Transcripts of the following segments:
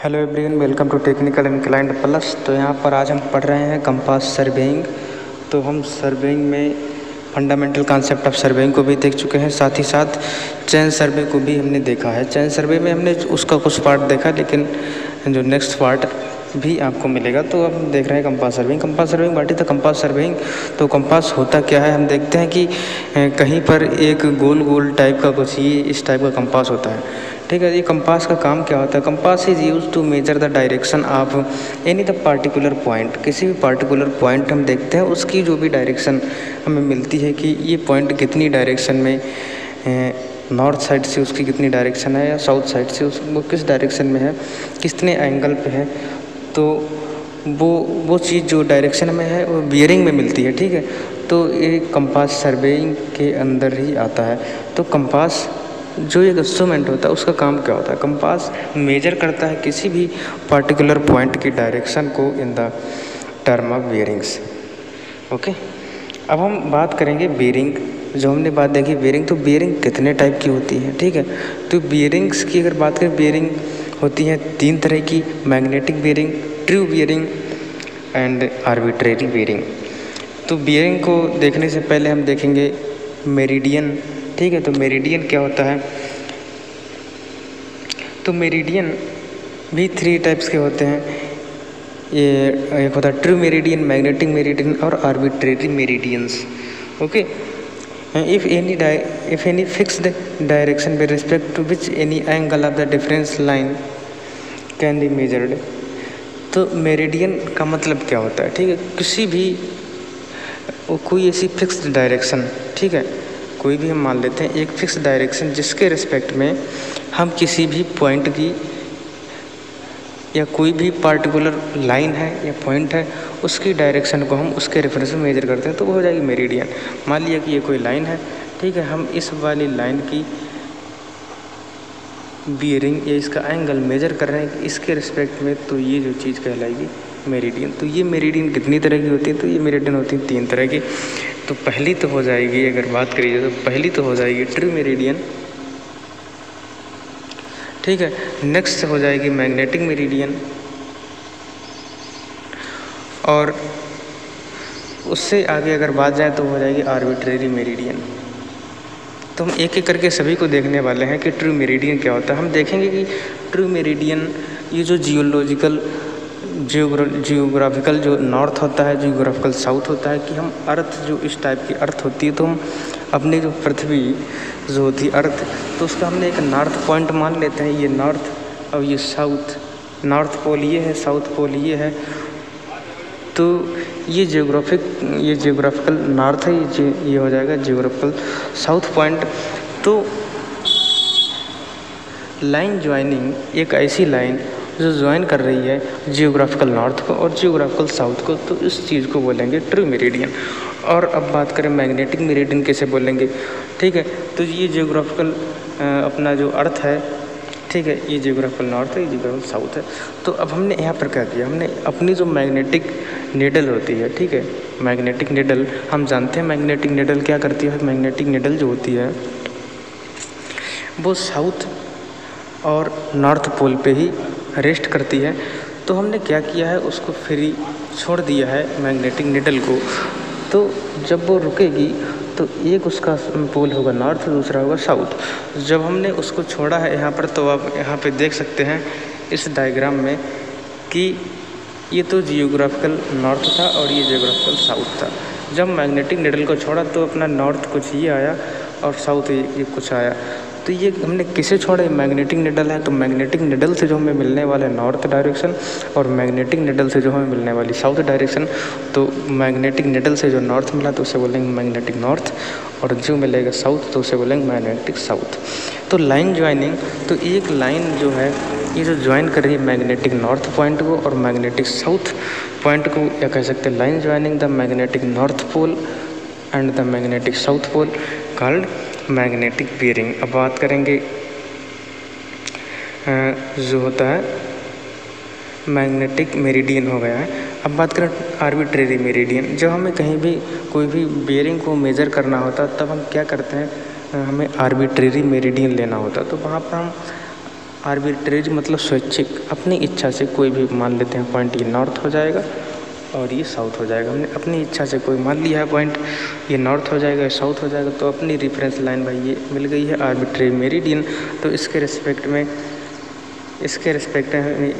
Hello everyone, welcome to technical inclined plus. तो यहाँ पर आज हम पढ़ रहे हैं कंपास सर्वेइंग। तो हम सर्वेइंग में फंडामेंटल कॉन्सेप्ट ऑफ सर्वेइंग को भी देख चुके हैं, साथ ही साथ चेन सर्वे को भी हमने देखा है। चेन सर्वे में हमने उसका कुछ पार्ट देखा, लेकिन जो नेक्स्ट पार्ट भी आपको मिलेगा। तो अब हम देख रहे हैं compass surveying. Compass surveying what is the compass surveying. तो कंपास होता क्या है, हम देखते हैं कि कहीं पर एक गोल गोल टाइप का कुछ ये इस टाइप का कंपास होता है। ठीक है, ये कंपास का काम क्या होता है। Compass is use to measure the direction of any the particular point. किसी भी पार्टिकुलर पॉइंट हम देखते हैं, उसकी जो भी डायरेक्शन हमें मिलती है कि ये पॉइंट कितनी डायरेक्शन में, नॉर्थ साइड से उसकी कितनी डायरेक्शन है या साउथ साइड से वो किस डायरेक्शन में है, कितने एंगल पे है। तो वो चीज़ जो डायरेक्शन में है वो बियरिंग में मिलती है। ठीक है, तो ये कंपास सर्वेइंग के अंदर ही आता है। तो कंपास जो एक इंस्ट्रूमेंट होता है उसका काम क्या होता है। कंपास मेजर करता है किसी भी पार्टिकुलर पॉइंट की डायरेक्शन को in the term of bearings. Okay, अब हम बात करेंगे बियरिंग। जो हमने बात देखी बियरिंग, तो बियरिंग कितने टाइप की होती है। ठीक है, तो बियरिंग्स की अगर बात करें, बियरिंग होती है 3 तरह की: magnetic bearing, true bearing and arbitrary bearing. तो बियरिंग को देखने से पहले हम देखेंगे मेरिडियन। ठीक है, तो मेरिडियन क्या होता है। तो मेरिडियन भी 3 टाइप्स के होते हैं। ये एक होता है ट्रू मेरिडियन, मैग्नेटिक मेरिडियन और arbitrary meridians. Okay, if any fixed direction with respect to which any angle of the difference line can be measured. तो मेरिडियन का मतलब क्या होता है। ठीक है, किसी भी कोई ऐसी फिक्स्ड डायरेक्शन, ठीक है, कोई भी हम मान लेते हैं एक फिक्स डायरेक्शन जिसके रिस्पेक्ट में हम किसी भी पॉइंट की या कोई भी पार्टिकुलर लाइन है या पॉइंट है, उसकी डायरेक्शन को हम उसके रेफरेंस में मेजर करते हैं, तो वो हो जाएगी मेरिडियन। मान लिया कि ये कोई लाइन है, ठीक है, हम इस वाली लाइन की बियरिंग या इसका एंगल मेजर कर रहे हैं इसके रिस्पेक्ट में, तो ये जो चीज़ कहलाएगी मेरिडियन। तो ये मेरिडियन कितनी तरह की होती है, तो ये मेरिडियन होती है 3 तरह की। तो पहली तो हो जाएगी, अगर बात करिए तो पहली तो हो जाएगी ट्रू मेरिडियन। ठीक है, नेक्स्ट हो जाएगी मैग्नेटिक मेरिडियन, और उससे आगे अगर बात जाए तो हो जाएगी आर्बिट्रेरी मेरिडियन। तो हम एक एक करके सभी को देखने वाले हैं कि ट्रू मेरिडियन क्या होता है। हम देखेंगे कि ट्रू मेरिडियन ये जो जियोग्राफिकल जो नॉर्थ होता है, जियोग्राफिकल साउथ होता है, कि हम अर्थ जो इस टाइप की अर्थ होती है, तो हम अपनी जो पृथ्वी जो होती है अर्थ, तो उसका हमने एक नॉर्थ पॉइंट मान लेते हैं, ये नॉर्थ और ये साउथ। नॉर्थ पोल ये है, साउथ पोल ये है। तो ये जियोग्राफिकल नॉर्थ है, ये हो जाएगा जियोग्राफिकल साउथ पॉइंट। तो लाइन ज्वाइनिंग एक ऐसी लाइन जो ज्वाइन कर रही है जियोग्राफिकल नॉर्थ को और जियोग्राफिकल साउथ को, तो इस चीज़ को बोलेंगे ट्रू मेरिडियन। और अब बात करें मैग्नेटिक मेरिडियन कैसे बोलेंगे। ठीक है, तो ये जियोग्राफिकल अपना जो अर्थ है, ठीक है, ये जियोग्राफिकल नॉर्थ है, ये जियोग्राफिकल साउथ है। तो अब हमने यहाँ पर क्या किया, हमने अपनी जो मैग्नेटिक निडल होती है, ठीक है, मैग्नेटिक निडल, हम जानते हैं मैग्नेटिक निडल क्या करती है। मैग्नेटिक निडल जो होती है वो साउथ और नॉर्थ पोल पे ही रेस्ट करती है। तो हमने क्या किया है, उसको फ्री छोड़ दिया है मैग्नेटिक निडल को। तो जब वो रुकेगी तो एक उसका पोल होगा नॉर्थ, दूसरा होगा साउथ। जब हमने उसको छोड़ा है यहाँ पर, तो आप यहाँ पे देख सकते हैं इस डायग्राम में कि ये तो जियोग्राफिकल नॉर्थ था और ये जियोग्राफिकल साउथ था। जब मैग्नेटिक निडल को छोड़ा तो अपना नॉर्थ कुछ ये आया और साउथ ये कुछ आया। तो ये हमने किसे छोड़ा, मैग्नेटिक निडल है। तो मैग्नेटिक निडल से जो हमें मिलने वाला है नॉर्थ डायरेक्शन और मैग्नेटिक निडल से जो हमें मिलने वाली साउथ डायरेक्शन, तो मैग्नेटिक निडल से जो नॉर्थ मिला तो उसे बोलेंगे मैग्नेटिक नॉर्थ, और जो मिलेगा साउथ तो उसे बोलेंगे मैग्नेटिक साउथ। तो लाइन ज्वाइनिंग, तो एक लाइन जो है ये जो ज्वाइन कर रही है मैग्नेटिक नॉर्थ पॉइंट को और मैग्नेटिक साउथ पॉइंट को, या कह सकते हैं line joining the magnetic north pole and the magnetic south pole called magnetic bearing. अब बात करेंगे जो होता है मैग्नेटिक मेरिडियन हो गया है। अब बात करें आर्बिट्रेरी मेरिडियन। जब हमें कहीं भी कोई भी बियरिंग को मेजर करना होता तब हम क्या करते हैं, हमें आर्बिट्रेरी मेरिडियन लेना होता। तो वहाँ पर हम आर्बिट्रेरी मतलब स्वैच्छिक, अपनी इच्छा से कोई भी मान लेते हैं पॉइंट ये नॉर्थ हो जाएगा और ये साउथ हो जाएगा। हमने अपनी इच्छा से कोई मान लिया है पॉइंट ये नॉर्थ हो जाएगा, ये साउथ हो जाएगा, तो अपनी रेफरेंस लाइन भाई ये मिल गई है आर्बिट्रेरी मेरिडियन। तो इसके रिस्पेक्ट में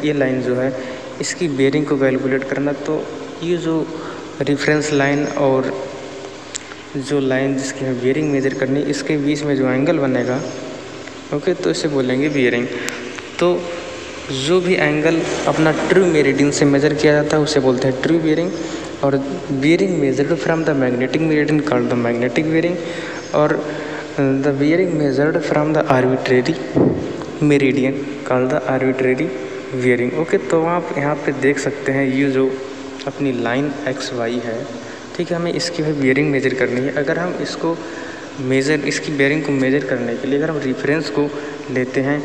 ये लाइन जो है इसकी बेयरिंग को कैलकुलेट करना, तो ये जो रेफरेंस लाइन और जो लाइन जिसकी हमें बेयरिंग मेजर करनी, इसके बीच में जो एंगल बनेगा, ओके, तो इसे बोलेंगे बेयरिंग। तो जो भी एंगल अपना ट्रू मेरिडियन से मेजर किया जाता है उसे बोलते हैं ट्रू बेयरिंग। और bearing measured from the magnetic meridian called the magnetic bearing, और the bearing measured from the arbitrary meridian called the arbitrary bearing. Okay, तो आप यहाँ पे देख सकते हैं ये जो अपनी लाइन एक्स वाई है, ठीक है, हमें इसकी भी बेयरिंग मेजर करनी है। अगर हम इसको इसकी बेयरिंग को मेजर करने के लिए अगर हम रेफरेंस को लेते हैं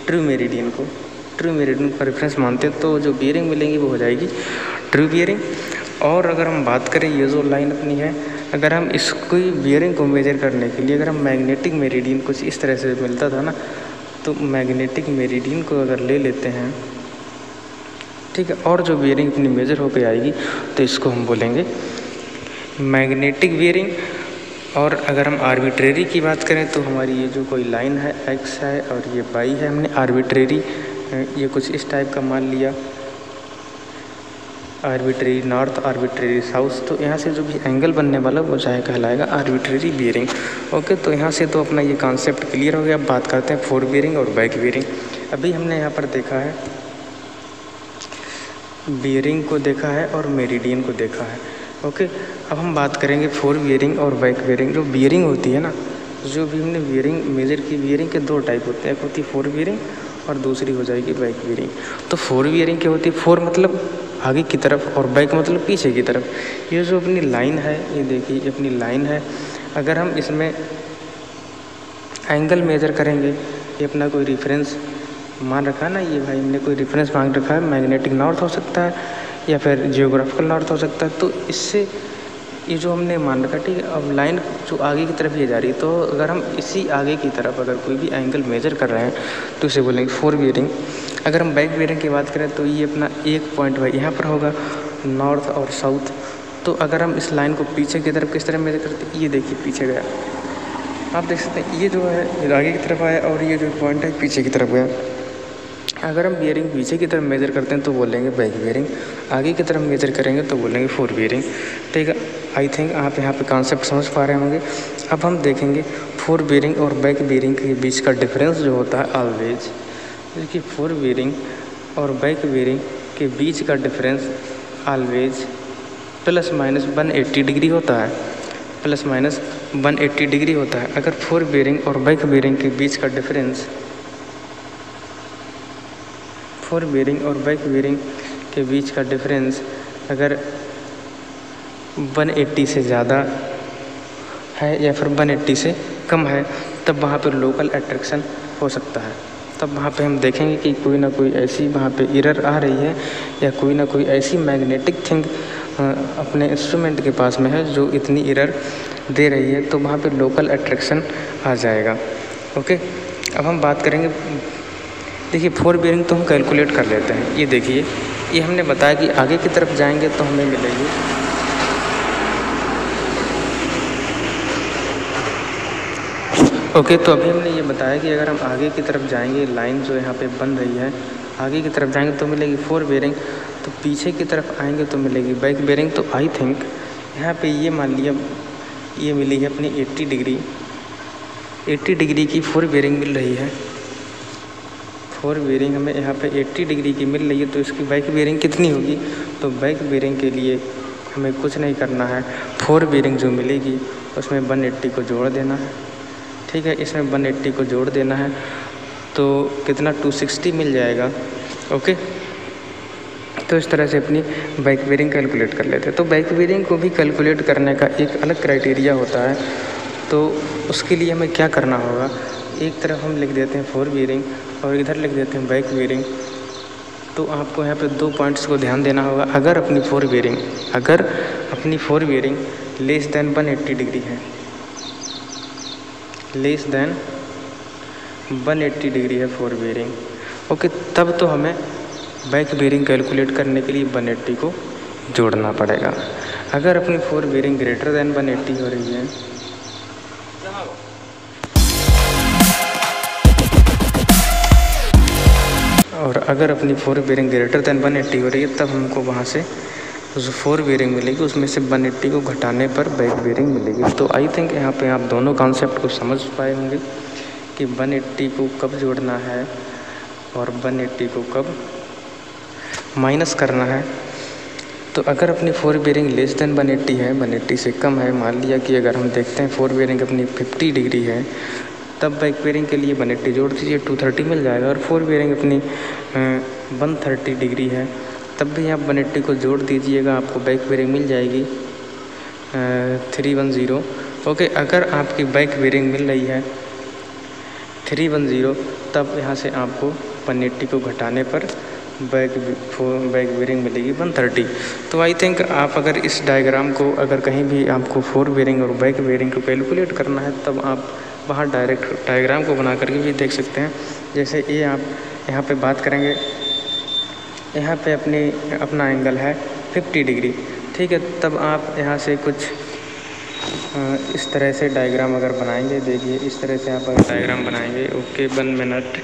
ट्रू मेरिडियन का रेफरेंस मानते हैं, तो जो बेयरिंग मिलेंगी वो हो जाएगी ट्रू बेयरिंग। और अगर हम बात करें ये जो लाइन अपनी है, अगर हम इसकी बेयरिंग को मेजर करने के लिए अगर हम मैग्नेटिक मेरिडियन कुछ इस तरह से मिलता था ना, तो मैग्नेटिक मेरिडियन को अगर ले लेते हैं, ठीक है, और जो बेयरिंग अपनी मेजर होकर आएगी तो इसको हम बोलेंगे मैग्नेटिक बेयरिंग। और अगर हम आर्बिट्रेरी की बात करें तो हमारी ये जो कोई लाइन है एक्स है और ये वाई है, हमने आर्बिट्रेरी ये कुछ इस टाइप का मान लिया, आर्बिट्रेरी नॉर्थ आर्बिट्रेरी साउथ, तो यहाँ से जो भी एंगल बनने वाला वो चाहे कहलाएगा आर्बिट्रेरी बेयरिंग। ओके, तो यहाँ से तो अपना ये कॉन्सेप्ट क्लियर हो गया। अब बात करते हैं फोर बेयरिंग और बैक बेयरिंग। अभी हमने यहाँ पर देखा है बेयरिंग को देखा है और मेरिडियन को देखा है। ओके, अब हम बात करेंगे फोर बेयरिंग और बैक बेयरिंग। जो बेयरिंग होती है ना, जो भी हमने बेयरिंग मेजर की, बेयरिंग के दो टाइप होते हैं, एक होती है फोर बेयरिंग और दूसरी हो जाएगी बैक बेयरिंग। तो फोर बेयरिंग क्या होती है, फोर मतलब आगे की तरफ और बैक मतलब पीछे की तरफ। ये जो अपनी लाइन है, ये देखिए ये अपनी लाइन है, अगर हम इसमें एंगल मेजर करेंगे, ये अपना कोई रेफरेंस मान रखा है ना, ये भाई हमने कोई रेफरेंस मांग रखा है, मैग्नेटिक नॉर्थ हो सकता है या फिर जियोग्राफिकल नॉर्थ हो सकता है, तो इससे ये जो हमने मान रखा, ठीक है, अब लाइन जो आगे की तरफ ये जा रही है, तो अगर हम इसी आगे की तरफ अगर कोई भी एंगल मेजर कर रहे हैं तो इसे बोलेंगे फोर बेयरिंग। अगर हम बैक बेयरिंग की बात करें तो ये अपना एक पॉइंट भाई यहाँ पर होगा नॉर्थ और साउथ। तो अगर हम इस लाइन को पीछे की तरफ किस तरह मेजर करते हैं, ये देखिए पीछे गया, आप देख सकते हैं ये जो है ये आगे की तरफ आया और ये जो पॉइंट है पीछे की तरफ गया। अगर हम बेयरिंग पीछे की तरफ मेजर करते हैं तो बोलेंगे बैक बेयरिंग, आगे की तरफ मेजर करेंगे तो बोलेंगे फोर बेयरिंग। ठीक है, आई थिंक आप यहाँ पे कॉन्सेप्ट समझ पा रहे होंगे। अब हम देखेंगे फोर बेयरिंग और बैक बेयरिंग के बीच का डिफरेंस जो होता है ऑलवेज, देखिए फोर बेयरिंग और बैक बेयरिंग के बीच का difference always plus minus 180 degree होता है, प्लस माइनस 180 डिग्री होता है। अगर फोर बेयरिंग और बैक बेयरिंग के बीच का डिफरेंस, फोर बेयरिंग और बैक बेयरिंग के बीच का डिफरेंस अगर 180 से ज़्यादा है या फिर 180 से कम है, तब वहाँ पर लोकल अट्रैक्शन हो सकता है। तब वहाँ पे हम देखेंगे कि कोई ना कोई ऐसी वहाँ पे एरर आ रही है या कोई ना कोई ऐसी मैग्नेटिक थिंग अपने इंस्ट्रूमेंट के पास में है जो इतनी एरर दे रही है, तो वहाँ पे लोकल अट्रैक्शन आ जाएगा। ओके, अब हम बात करेंगे, देखिए फोर बेयरिंग तो हम कैलकुलेट कर लेते हैं। ये देखिए ये हमने बताया कि आगे की तरफ जाएंगे तो हमें मिलेगी ओके, तो अभी हमने ये बताया कि अगर हम आगे की तरफ जाएंगे, लाइन जो यहाँ पे बन रही है, आगे की तरफ जाएंगे तो मिलेगी फोर बेयरिंग, तो पीछे की तरफ आएंगे तो मिलेगी बैक बेयरिंग। तो आई थिंक यहाँ पे ये मान लिया ये मिली है अपनी 80 डिग्री की फोर बेयरिंग मिल रही है। फोर बेयरिंग हमें यहाँ पे 80 डिग्री की मिल रही है, तो इसकी बैक बेयरिंग कितनी होगी, तो बैक बेयरिंग के लिए हमें कुछ नहीं करना है, फोर बेयरिंग जो मिलेगी उसमें 180 को जोड़ देना है। ठीक है, इसमें 180 को जोड़ देना है तो कितना 260 मिल जाएगा। ओके, तो इस तरह से अपनी बैक बेयरिंग कैलकुलेट कर लेते हैं। तो बैक बेयरिंग को भी कैलकुलेट करने का एक अलग क्राइटेरिया होता है, तो उसके लिए हमें क्या करना होगा, एक तरफ हम लिख देते हैं फोर बेयरिंग और इधर लिख देते हैं बैक बेयरिंग। तो आपको यहाँ पे दो पॉइंट्स को ध्यान देना होगा। अगर अपनी four bearing less than 180 degree है, लेस देन 180 डिग्री है फोर बेरिंग। ओके, तब तो हमें बैक बेरिंग कैलकुलेट करने के लिए 180 को जोड़ना पड़ेगा। अगर अपनी फोर बेरिंग ग्रेटर देन 180 हो रही है और अगर अपनी फोर बेरिंग ग्रेटर देन 180 हो रही है, तब हमको वहाँ से जो फोर बेरिंग मिलेगी उसमें से 180 को घटाने पर बैक बेरिंग मिलेगी। तो आई थिंक यहाँ पे आप दोनों कॉन्सेप्ट को समझ पाए होंगे कि 180 को कब जोड़ना है और 180 को कब माइनस करना है। तो अगर अपनी फोर बेरिंग लेस देन 180 है, 180 से कम है, मान लिया कि अगर हम देखते हैं फोर बेरिंग अपनी 50 डिग्री है, तब बैक बेरिंग के लिए 180 जोड़ दीजिए, 230 मिल जाएगा। और फोर बेरिंग अपनी 130 डिग्री है, तब भी आप 180 को जोड़ दीजिएगा, आपको बैक बेरिंग मिल जाएगी 310। ओके, अगर आपकी बैक बेरिंग मिल रही है 310, तब यहाँ से आपको 180 को घटाने पर बैक बेरिंग मिलेगी 130। तो आई थिंक आप अगर इस डायग्राम को अगर कहीं भी आपको फोर बेरिंग और बैक बेरिंग को कैलकुलेट करना है, तब आप वहाँ डायरेक्ट डायग्राम को बना करके भी देख सकते हैं। जैसे ये आप यहाँ पे बात करेंगे, यहाँ पे अपना एंगल है 50 डिग्री, ठीक है। तब आप यहाँ से कुछ इस तरह से डायग्राम अगर बनाएंगे, देखिए इस तरह से आप अगर डायग्राम बनाएंगे, ओके 1 मिनट,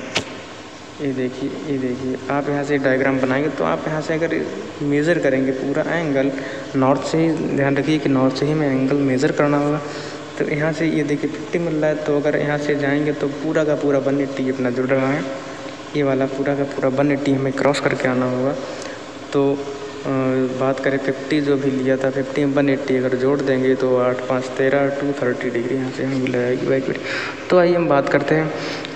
ये देखिए आप यहाँ से डायग्राम बनाएंगे तो आप यहाँ से अगर मेज़र करेंगे पूरा एंगल नॉर्थ से ही, ध्यान रखिए कि नॉर्थ से ही हमें एंगल मेज़र करना होगा। तो यहाँ से ये देखिए 50 मिल रहा है, तो अगर यहाँ से जाएंगे तो पूरा का पूरा 180 अपना जुड़ रहा है, ये वाला पूरा का पूरा 180 हमें क्रॉस करके आना होगा। तो बात करें 50 जो भी लिया था, 50 में 180 अगर जोड़ देंगे तो 8 5 13 230 डिग्री यहाँ से हमें मिल जाएगी बैक बेरिंग। तो आइए हम बात करते हैं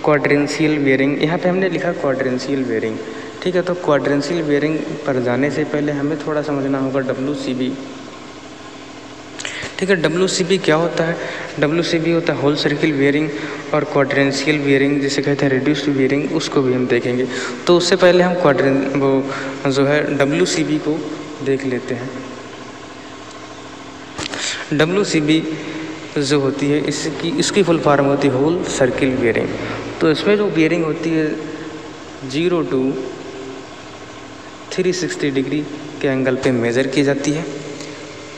क्वाड्रेंशियल बेरिंग। यहाँ पे हमने लिखा क्वाड्रेंशियल बेरिंग, ठीक है। तो क्वाड्रेंशियल बेरिंग पर जाने से पहले हमें थोड़ा समझना होगा WCB, ठीक है। WCB क्या होता है? WCB होता है होल सर्किल बेरिंग, और क्वाड्रेंशियल बेरिंग जिसे कहते हैं रिड्यूस्ड बेरिंग, उसको भी हम देखेंगे। तो उससे पहले हम वो जो है WCB को देख लेते हैं। WCB जो होती है इसकी फुल फॉर्म होती है होल सर्किल बेरिंग। तो इसमें जो बेरिंग होती है 0 to 360 डिग्री के एंगल पे मेज़र की जाती है,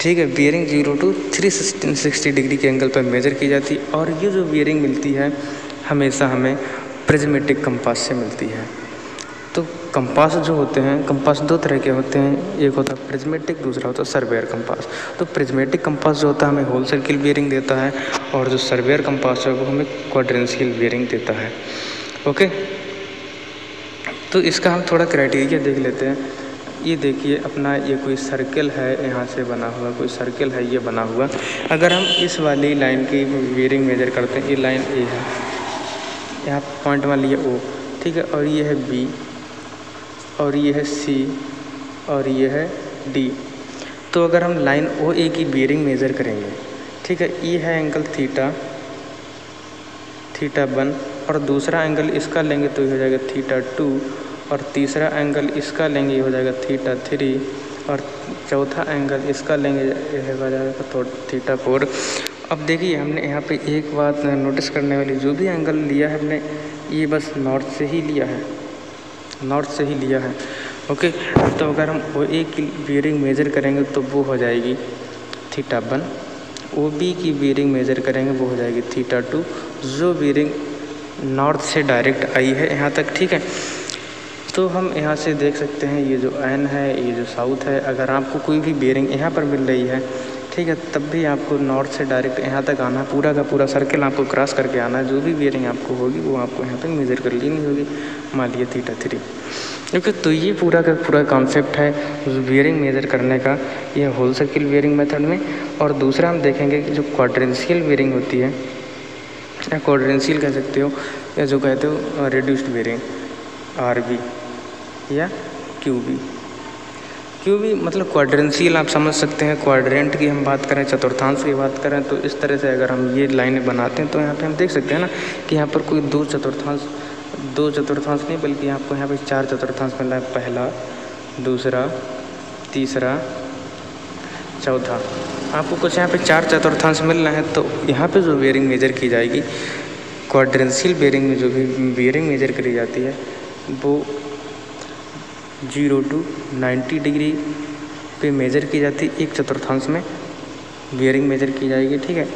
ठीक है। बेरिंग 0 to 360 डिग्री के एंगल पर मेज़र की जाती है। और ये जो बेरिंग मिलती है हमेशा हमें प्रिज्मेटिक कंपास से मिलती है। तो कंपास जो होते हैं, कंपास दो तरह के होते हैं, एक होता है प्रिज्मेटिक, दूसरा होता है सर्वेयर कंपास। तो प्रिज्मेटिक कंपास जो होता है हमें होल सर्किल बेरिंग देता है, और जो सर्वेयर कंपास है वो हमें क्वाड्रेंशियल बेरिंग देता है, ओके। तो इसका हम थोड़ा क्राइटेरिया देख लेते हैं। ये देखिए अपना ये कोई सर्कल है, यहाँ से बना हुआ कोई सर्कल है, ये बना हुआ। अगर हम इस वाली लाइन की बेरिंग मेजर करते हैं, ये लाइन ए है, यहाँ पॉइंट मान लिया O, ठीक है। और ये है B, और ये है C, और ये है D। तो अगर हम लाइन OA की बेरिंग मेज़र करेंगे, ठीक है, ये है एंगल थीटा 1, और दूसरा एंगल इसका लेंगे तो ये हो जाएगा θ2, और तीसरा एंगल इसका लेंगे ये हो जाएगा θ3, और चौथा एंगल इसका लेंगे ये हो जाएगा तो θ4। अब देखिए हमने यहाँ पे एक बात नोटिस करने वाली, जो भी एंगल लिया है हमने ये बस नॉर्थ से ही लिया है, नॉर्थ से ही लिया है, ओके। तो अगर हम OA की बेरिंग मेज़र करेंगे तो वो हो जाएगी θ1, OB की बेरिंग मेज़र करेंगे वो हो जाएगी θ2, जो बेरिंग नॉर्थ से डायरेक्ट आई है यहाँ तक, ठीक है। तो हम यहाँ से देख सकते हैं ये जो N है, ये जो साउथ है, अगर आपको कोई भी बेरिंग यहाँ पर मिल रही है, ठीक है, तब भी आपको नॉर्थ से डायरेक्ट यहाँ तक आना, पूरा का पूरा सर्कल आपको क्रॉस करके आना। जो भी बेरिंग आपको होगी वो आपको यहाँ पे मेज़र कर लेनी होगी, मान लिया θ3, ओके। तो ये पूरा का पूरा कॉन्सेप्ट है बेरिंग मेज़र करने का, ये होल सर्किल बेरिंग मेथड में। और दूसरा हम देखेंगे कि जो क्वाड्रेंशियल बेरिंग होती है, या क्वाड्रेंशियल कह सकते हो, या जो कहते हो रिड्यूस्ड बेरिंग RB या QB मतलब क्वाड्रेंशियल आप समझ सकते हैं। क्वाड्रेंट की हम बात करें, चतुर्थांश की बात करें, तो इस तरह से अगर हम ये लाइनें बनाते हैं तो यहाँ पे हम देख सकते हैं ना कि यहाँ पर कोई दो चतुर्थांश नहीं, बल्कि आपको यहाँ पे 4 चतुर्थांश मिल रहा है, पहला, दूसरा, तीसरा, चौथा। आपको कुछ यहाँ पे 4 चतुर्थांश मिल रहे हैं। तो यहाँ पे जो बेरिंग मेजर की जाएगी क्वाड्रेंशियल बेयरिंग में जो भी बेयरिंग मेजर करी जाती है वो 0 to 90 डिग्री पे मेजर की जाती है, 1/4 में बेयरिंग मेजर की जाएगी। ठीक है,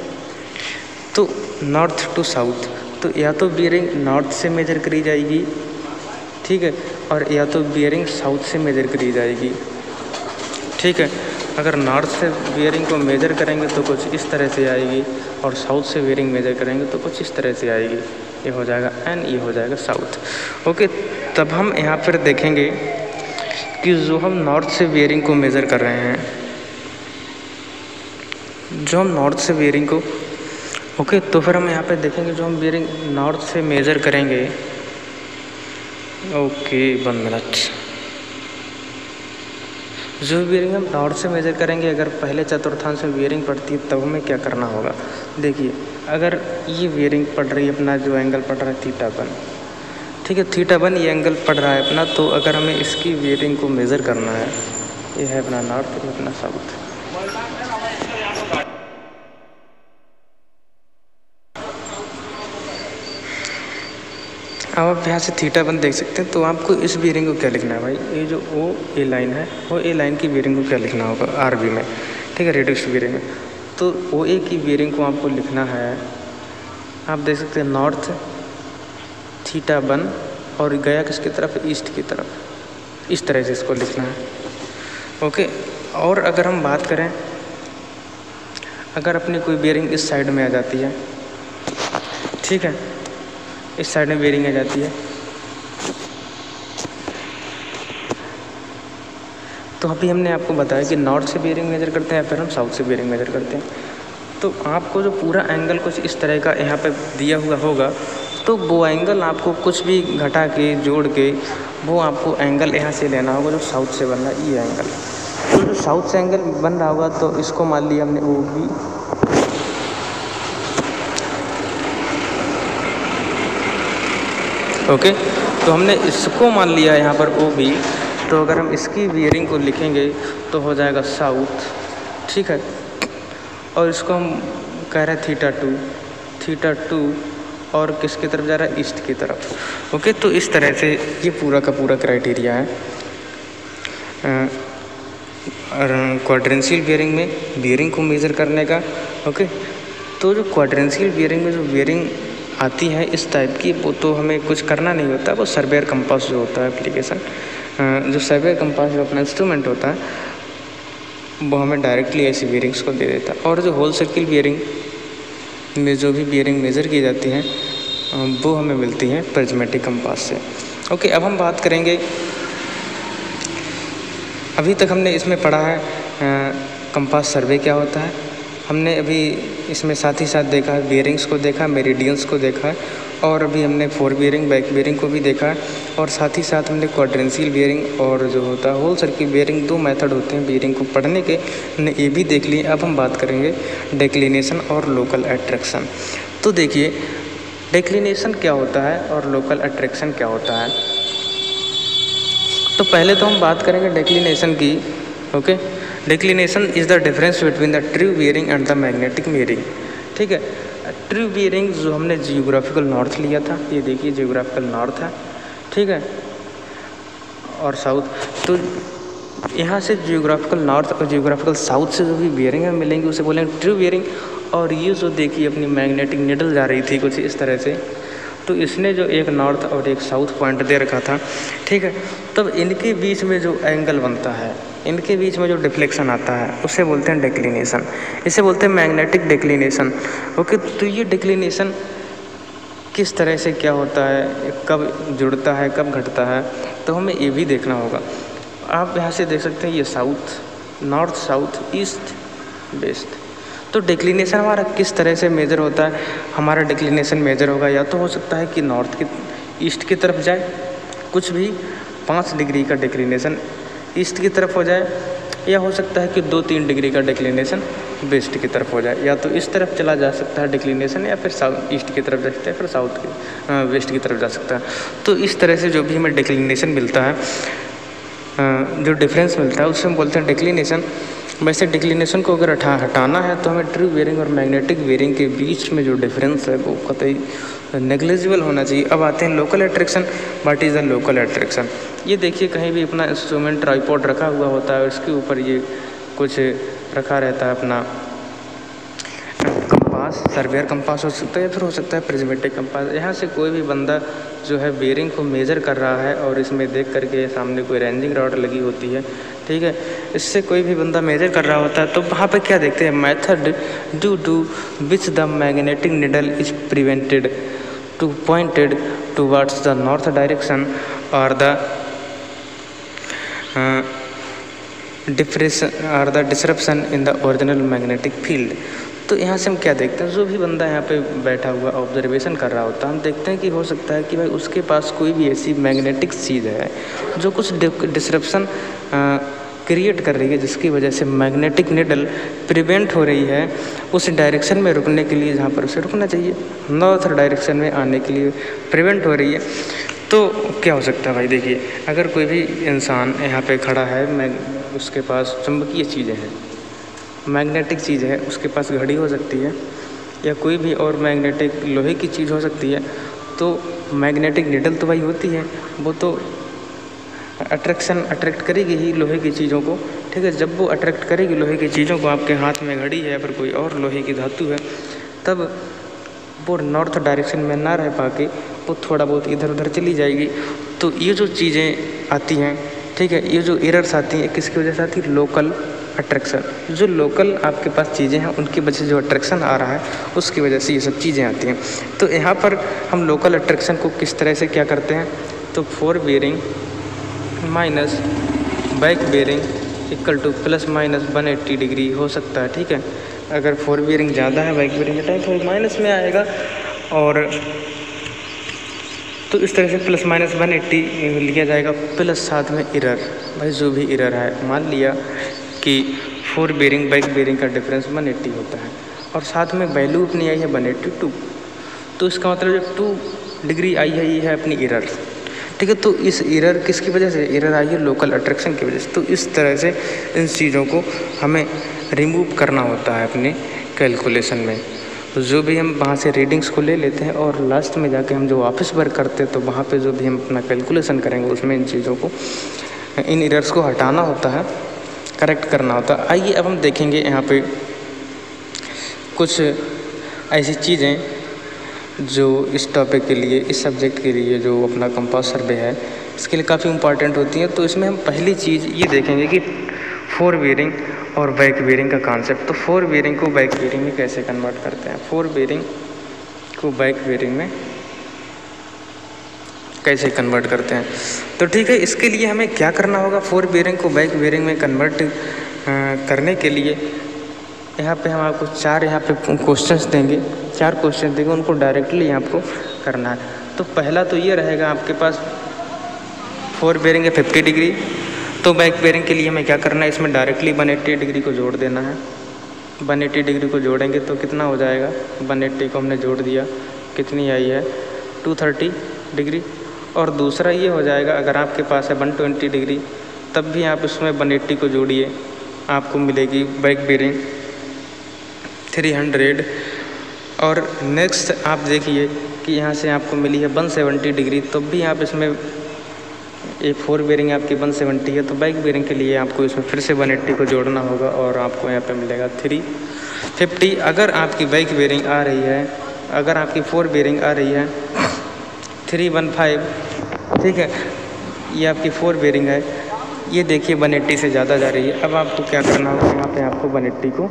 तो नॉर्थ टू साउथ, तो या तो बेयरिंग नॉर्थ से मेजर करी जाएगी, ठीक है, और या तो बेयरिंग साउथ से मेजर करी जाएगी। ठीक है, अगर नॉर्थ से बेयरिंग को मेजर करेंगे तो कुछ इस तरह से आएगी, और साउथ से बेयरिंग मेजर करेंगे तो कुछ इस तरह से आएगी। ये हो जाएगा एंड ये हो जाएगा साउथ। ओके, तब हम यहाँ पर देखेंगे कि जो हम नॉर्थ से बेयरिंग को मेजर कर रहे हैं, जो हम नॉर्थ से बेयरिंग को ओके, तो फिर हम यहाँ पे देखेंगे जो हम बेयरिंग नॉर्थ से मेजर करेंगे। Okay 1 minute. जो बेयरिंग हम नॉर्थ से मेजर करेंगे, अगर पहले चतुर्थांश में बेयरिंग पड़ती है तब हमें क्या करना होगा। देखिए, अगर ये बेयरिंग पड़ रही है, अपना जो एंगल पड़ रहा है θ1, ठीक है, θ1 ये एंगल पड़ रहा है अपना, तो अगर हमें इसकी बेयरिंग को मेज़र करना है, ये है अपना नॉर्थ, ये अपना साउथ। अब आप यहाँ से θ1 देख सकते हैं, तो आपको इस बेयरिंग को क्या लिखना है भाई, ये जो OA लाइन है, OA लाइन की बेयरिंग को क्या लिखना होगा RB में, ठीक है, रेडियस बेयरिंग में। तो OA की बेयरिंग को आपको लिखना है, आप देख सकते हैं नॉर्थ θ1 और गया किसकी तरफ, ईस्ट की तरफ, इस तरह से इसको लिखना है। ओके, और अगर हम बात करें, अगर अपनी कोई बेयरिंग इस साइड में आ जाती है, ठीक है, इस साइड में बेयरिंग आ जाती है, तो अभी हमने आपको बताया कि नॉर्थ से बेयरिंग मेजर करते हैं या फिर हम साउथ से बेयरिंग मेजर करते हैं। तो आपको जो पूरा एंगल कुछ इस तरह का यहाँ पे दिया हुआ होगा, तो वो एंगल आपको कुछ भी घटा के जोड़ के वो आपको एंगल यहाँ से लेना होगा जो साउथ से बन रहा है, ये एंगल। तो जो साउथ से एंगल बन रहा होगा तो इसको मान लिया हमने OB, ओके, तो हमने इसको मान लिया यहाँ पर OB। तो अगर हम इसकी बेयरिंग को लिखेंगे तो हो जाएगा साउथ, ठीक है, और इसको हम कह रहे हैं θ2 और किसकी तरफ जा रहा है, ईस्ट की तरफ। ओके, तो इस तरह से ये पूरा का पूरा क्राइटेरिया है क्वाड्रेंशियल बेयरिंग में बेयरिंग को मेज़र करने का। ओके, तो जो क्वाड्रेंशियल बेयरिंग में जो बेयरिंग आती है इस टाइप की, वो तो हमें कुछ करना नहीं होता, वो सर्वेयर कंपास जो होता है एप्लीकेशन, जो सर्वेयर कंपास जो अपना इंस्ट्रूमेंट होता है वो हमें डायरेक्टली ऐसी बेयरिंग्स को दे देता है। और जो होल सर्किल बेयरिंग में जो भी बेयरिंग मेज़र की जाती हैं वो हमें मिलती हैं प्रिज्मेटिक कंपास से। ओके, अब हम बात करेंगे, अभी तक हमने इसमें पढ़ा है कंपास सर्वे क्या होता है, हमने अभी इसमें साथ ही साथ देखा है बेयरिंग्स को देखा, मेरिडियंस को देखा है, और अभी हमने फोर बेयरिंग बैक बेयरिंग को भी देखा है, और साथ ही साथ हमने क्वाड्रेंशियल बेयरिंग और जो होता है होल सर्किल बेयरिंग, 2 मेथड होते हैं बेयरिंग को पढ़ने के, हमने ये भी देख लिए। अब हम बात करेंगे डिक्लिनेशन और लोकल अट्रैक्शन। तो देखिए, डिक्लिनेशन क्या होता है और लोकल अट्रैक्शन क्या होता है। तो पहले तो हम बात करेंगे डिक्लिनेशन की। Okay, declination is the difference between the true bearing and the magnetic bearing. ठीक है, ट्रू बेयरिंग जो हमने जियोग्राफिकल नॉर्थ लिया था, ये देखिए जियोग्राफिकल नॉर्थ है, ठीक है, और साउथ। तो यहाँ से जियोग्राफिकल नॉर्थ और जियोग्राफिकल साउथ से जो भी बेयरिंग हमें मिलेंगी उसे बोलेंगे ट्रू बेयरिंग। और ये जो देखिए अपनी मैग्नेटिक निडल जा रही थी कुछ इस तरह से, तो इसने जो एक नॉर्थ और एक साउथ पॉइंट दे रखा था, ठीक है, तब इनके बीच में जो एंगल बनता है, इनके बीच में जो डिफ्लेक्शन आता है उसे बोलते हैं डिक्लिनेशन, इसे बोलते हैं मैग्नेटिक डिक्लिनेशन। ओके, तो ये डिक्लिनेशन किस तरह से क्या होता है, कब जुड़ता है, कब घटता है, तो हमें ये भी देखना होगा। आप यहाँ से देख सकते हैं ये south, north, south, east, west. तो डिक्लिनेशन हमारा किस तरह से मेजर होता है, हमारा डिक्लिनेशन मेजर होगा या तो हो सकता है कि नॉर्थ की ईस्ट की तरफ जाए, कुछ भी 5 डिग्री का डिक्लिनेशन ईस्ट की तरफ हो जाए, या हो सकता है कि 2-3 डिग्री का डिक्लिनेशन वेस्ट की तरफ हो जाए, या तो इस तरफ चला जा सकता है डिक्लिनेशन, या फिर साउथ ईस्ट की तरफ जा सकता है, फिर साउथ की वेस्ट की तरफ जा सकता है। तो इस तरह से जो भी हमें डिक्लिनेशन मिलता है, जो डिफरेंस मिलता है उसे हम बोलते हैं डिक्लिनेशन। वैसे डिक्लिनेशन को अगर हटाना है तो हमें ट्रू बेयरिंग और मैग्नेटिक बेयरिंग के बीच में जो डिफरेंस है वो कतई नेग्लिजिबल होना चाहिए। अब आते हैं local attraction. What is the local attraction? ये देखिए, कहीं भी अपना इंस्ट्रूमेंट ट्राइपॉड रखा हुआ होता है, उसके ऊपर ये कुछ रखा रहता है अपना कंपास, सर्वेयर कंपास हो सकता है या फिर हो सकता है प्रिज्मेटिक कंपास। यहाँ से कोई भी बंदा जो है बेयरिंग को मेज़र कर रहा है और इसमें देख करके सामने कोई रेंजिंग रॉड लगी होती है, ठीक है, इससे कोई भी बंदा मेज़र कर रहा होता है तो वहाँ पे क्या देखते हैं? Method due to which the magnetic needle is prevented to pointed towards the north direction और the disruption in the original magnetic field. तो यहाँ से हम क्या देखते हैं? जो भी बंदा यहाँ पे बैठा हुआ ऑब्जर्वेशन कर रहा होता है, हम देखते हैं कि हो सकता है कि भाई उसके पास कोई भी ऐसी मैग्नेटिक चीज़ है जो कुछ डिसरप्शन क्रिएट कर रही है, जिसकी वजह से मैग्नेटिक निडल प्रिवेंट हो रही है उस डायरेक्शन में रुकने के लिए जहाँ पर उसे रुकना चाहिए, नॉर्थ डायरेक्शन में आने के लिए प्रिवेंट हो रही है। तो क्या हो सकता है भाई? देखिए, अगर कोई भी इंसान यहाँ पे खड़ा है, उसके पास चुंबकीय चीज़ें हैं, मैग्नेटिक चीज़ है, उसके पास घड़ी हो सकती है या कोई भी और मैग्नेटिक लोहे की चीज़ हो सकती है, तो मैग्नेटिक निडल तो भाई होती है, वो तो अट्रैक्ट करेगी ही लोहे की चीज़ों को, ठीक है। जब वो अट्रैक्ट करेगी लोहे की चीज़ों को, आपके हाथ में घड़ी है या फिर कोई और लोहे की धातु है, तब वो नॉर्थ डायरेक्शन में ना रह पाके वो थोड़ा बहुत इधर उधर चली जाएगी। तो ये जो चीज़ें आती हैं, ठीक है, ये जो एरर्स आती हैं किसकी वजह से आती है? Local attraction. जो लोकल आपके पास चीज़ें हैं उनकी वजह से जो अट्रैक्शन आ रहा है उसकी वजह से ये सब चीज़ें आती हैं। तो यहाँ पर हम लोकल अट्रैक्शन को किस तरह से क्या करते हैं? तो four bearing minus back bearing equal two plus minus 180 degree हो सकता है, ठीक है। अगर फोर बेयरिंग ज़्यादा है, बैक बेयरिंग का टाइम थोड़ा माइनस में आएगा, और तो इस तरह से प्लस माइनस 180 लिया जाएगा, प्लस साथ में एरर। भाई जो भी एरर है, मान लिया कि फोर बेयरिंग बैक बेयरिंग का डिफरेंस 180 होता है और साथ में वैल्यू अपनी आई है 182, तो इसका मतलब जो 2 डिग्री आई है ये है अपनी एरर, ठीक है। तो इस एरर किसकी वजह से एरर आई है? लोकल अट्रैक्शन की वजह से। तो इस तरह से इन चीज़ों को हमें रिमूव करना होता है अपने कैलकुलेशन में। तो जो भी हम वहाँ से रीडिंग्स को ले लेते हैं और लास्ट में जाके हम जो वापस वर्क करते हैं, तो वहाँ पे जो भी हम अपना कैलकुलेशन करेंगे उसमें इन चीज़ों को, इन एरर्स को हटाना होता है, करेक्ट करना होता है। आइए अब हम देखेंगे यहाँ पे कुछ ऐसी चीज़ें जो इस टॉपिक के लिए, इस सब्जेक्ट के लिए जो अपना कंपास सर्वे है, इसके लिए काफ़ी इंपॉर्टेंट होती हैं। तो इसमें हम पहली चीज़ ये देखेंगे कि फोर बेयरिंग और बैक बेयरिंग का कॉन्सेप्ट। तो फोर बेयरिंग को बैक बेयरिंग में कैसे कन्वर्ट करते हैं, फोर बेयरिंग को बैक बेयरिंग में कैसे कन्वर्ट करते हैं। तो ठीक है, इसके लिए हमें क्या करना होगा? फोर बेयरिंग को बैक बेयरिंग में कन्वर्ट करने के लिए यहाँ पे हम आपको 4 यहाँ पे क्वेश्चंस देंगे, 4 क्वेश्चन देंगे, उनको डायरेक्टली आपको करना है। तो पहला तो ये रहेगा, आपके पास फोर बेयरिंग है 50 डिग्री, तो बैक बेयरिंग के लिए हमें क्या करना है? इसमें डायरेक्टली 180 डिग्री को जोड़ देना है। 180 डिग्री को जोड़ेंगे तो कितना हो जाएगा? 180 को हमने जोड़ दिया, कितनी आई है? 230 डिग्री। और दूसरा ये हो जाएगा, अगर आपके पास है 120 डिग्री, तब भी आप इसमें 180 को जोड़िए, आपको मिलेगी बैक बेयरिंग 300। और नेक्स्ट आप देखिए कि यहाँ से आपको मिली है 170 डिग्री, तब भी आप इसमें, ये फोर बेयरिंग आपकी 170 है, तो बैक बेयरिंग के लिए आपको इसमें फिर से 180 को जोड़ना होगा और आपको यहाँ पे मिलेगा 350। अगर आपकी बैक बेयरिंग आ रही है, अगर आपकी फोर बेयरिंग आ रही है 315, ठीक है, ये आपकी फोर बेयरिंग है, ये देखिए 180 से ज़्यादा जा रही है। अब आपको क्या करना होगा? यहाँ पे आपको 180 को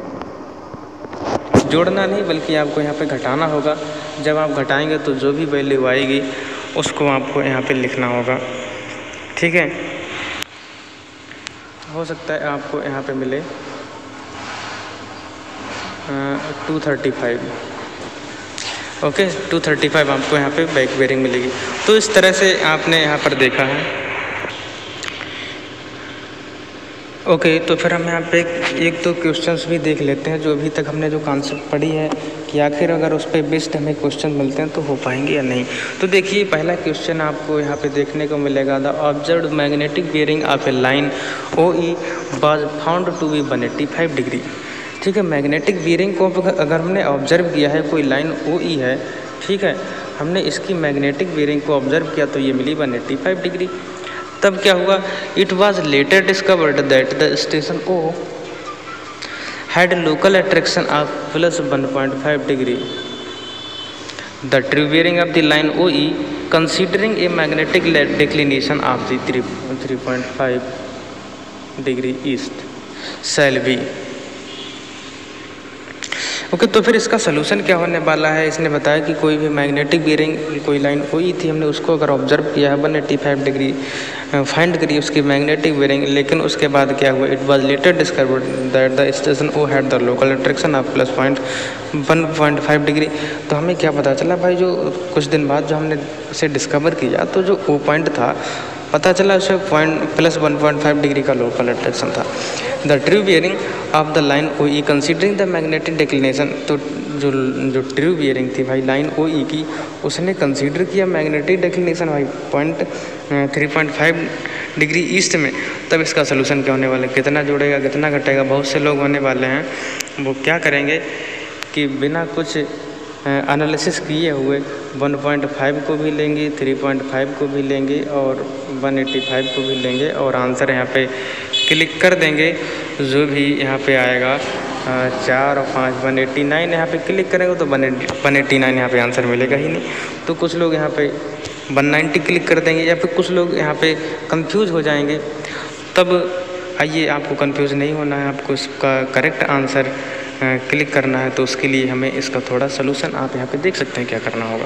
जोड़ना नहीं, बल्कि आपको यहाँ पे घटाना होगा। जब आप घटाएंगे तो जो भी वैल्यू आएगी उसको आपको यहाँ पे लिखना होगा, ठीक है। हो सकता है आपको यहाँ पे मिले 235, ओके, 235 आपको यहाँ पे बैक बेयरिंग मिलेगी। तो इस तरह से आपने यहाँ पर देखा है ओके, तो फिर हम यहाँ पे एक दो क्वेश्चंस भी देख लेते हैं जो अभी तक हमने जो कॉन्सेप्ट पढ़ी है कि आखिर अगर उस पर बेस्ड हमें क्वेश्चन मिलते हैं तो हो पाएंगे या नहीं। तो देखिए पहला क्वेश्चन आपको यहाँ पे देखने को मिलेगा, the observed magnetic bearing of a line O E was found to be 185 degree. ठीक है, मैग्नेटिक बियरिंग को अगर हमने ऑब्जर्व किया है, कोई लाइन ओ ई है, ठीक है, हमने इसकी मैग्नेटिक बियरिंग को ऑब्जर्व किया तो ये मिली 185 डिग्री। तब क्या हुआ, it was later discovered that the station O had local attraction of plus 1.5 degree. The true bearing of the line O E considering a magnetic declination of the 3.5 degree east shall be. Okay, तो फिर इसका solution क्या होने वाला है। इसने बताया कि कोई भी मैग्नेटिक बियरिंग, कोई लाइन कोई थी, हमने उसको अगर ऑब्जर्व किया है 185 डिग्री फाइंड करी उसकी मैग्नेटिक बियरिंग, लेकिन उसके बाद क्या हुआ, it was later discovered that the station O had the local attraction of plus 1.5 degree. तो हमें क्या पता चला भाई, जो कुछ दिन बाद जो हमने इसे डिस्कवर किया तो जो ओ पॉइंट था पता चला उसे प्लस 1.5 डिग्री का लोकल अट्रैक्शन था। The true bearing of the line O E considering the magnetic declination. तो जो ट्रू बियरिंग थी भाई लाइन ओ ई की, उसने कंसीडर किया मैग्नेटिक डिक्लिनेशन भाई 3.5 डिग्री ईस्ट में। तब इसका सोल्यूशन क्या होने वाला है, कितना जोड़ेगा कितना घटेगा। बहुत से लोग होने वाले हैं वो क्या करेंगे कि बिना कुछ एनालिसिस किए हुए 1.5 को भी लेंगे, 3.5 को भी लेंगे और 185 को भी लेंगे और आंसर यहाँ पे क्लिक कर देंगे। जो भी यहाँ पे आएगा 4 और 5 189 यहाँ पे क्लिक करेंगे तो 189 यहाँ पे आंसर मिलेगा ही नहीं। तो कुछ लोग यहाँ पे 190 क्लिक कर देंगे या फिर कुछ लोग यहाँ पे कंफ्यूज हो जाएंगे। तब आइए, आपको कंफ्यूज नहीं होना है, आपको इसका करेक्ट आंसर क्लिक करना है। तो उसके लिए हमें इसका थोड़ा सोल्यूशन आप यहाँ पे देख सकते हैं क्या करना होगा।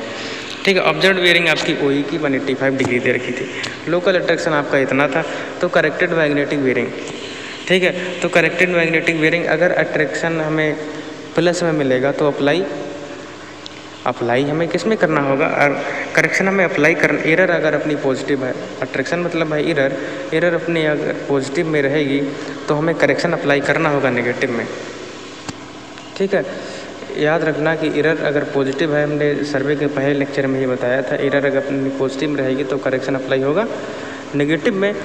ठीक है, ऑब्जर्व्ड बियरिंग आपकी ओ ई की 185 डिग्री दे रखी थी, लोकल अट्रैक्शन आपका इतना था, तो करेक्टेड मैग्नेटिक बियरिंग। ठीक है, तो करेक्टेड मैग्नेटिक बियरिंग अगर अट्रैक्शन हमें प्लस में मिलेगा तो अप्लाई हमें किस में करना होगा, करेक्शन हमें अप्लाई करना। एरर अगर अपनी पॉजिटिव है, अट्रैक्शन मतलब है एरर अपनी अगर पॉजिटिव में रहेगी तो हमें करेक्शन अप्लाई करना होगा नेगेटिव में। ठीक है, याद रखना कि एरर अगर पॉजिटिव है, हमने सर्वे के पहले लेक्चर में ही बताया था, एरर अगर अपनी पॉजिटिव में रहेगी तो करेक्शन अप्लाई होगा नेगेटिव में।